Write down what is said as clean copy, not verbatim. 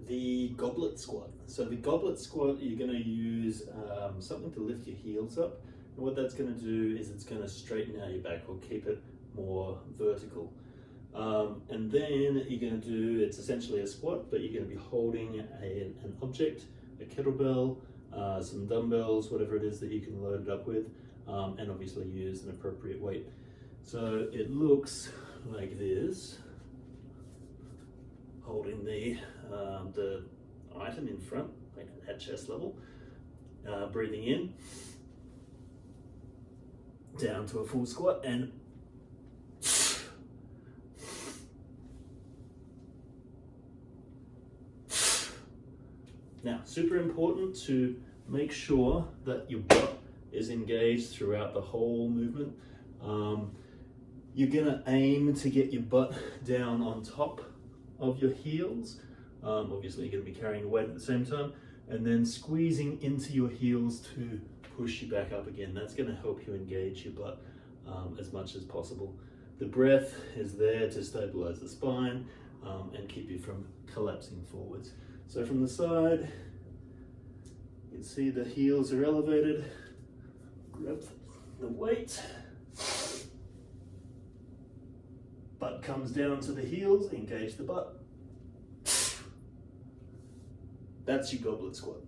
the goblet squat. So the goblet squat, you're going to use something to lift your heels up. And what that's going to do is it's going to straighten out your back or keep it more vertical. And then you're going to do, it's essentially a squat, but you're going to be holding an object, a kettlebell, some dumbbells, whatever it is that you can load it up with, and obviously use an appropriate weight. So it looks like this, holding the item in front, like at chest level, breathing in, down to a full squat, and now, super important to make sure that your butt is engaged throughout the whole movement. You're gonna aim to get your butt down on top of your heels. Obviously, you're gonna be carrying your weight at the same time, and then squeezing into your heels to push you back up again. That's gonna help you engage your butt as much as possible. The breath is there to stabilize the spine and keep you from collapsing forwards. So from the side, you can see the heels are elevated. Grab the weight. Butt comes down to the heels, engage the butt. That's your goblet squat.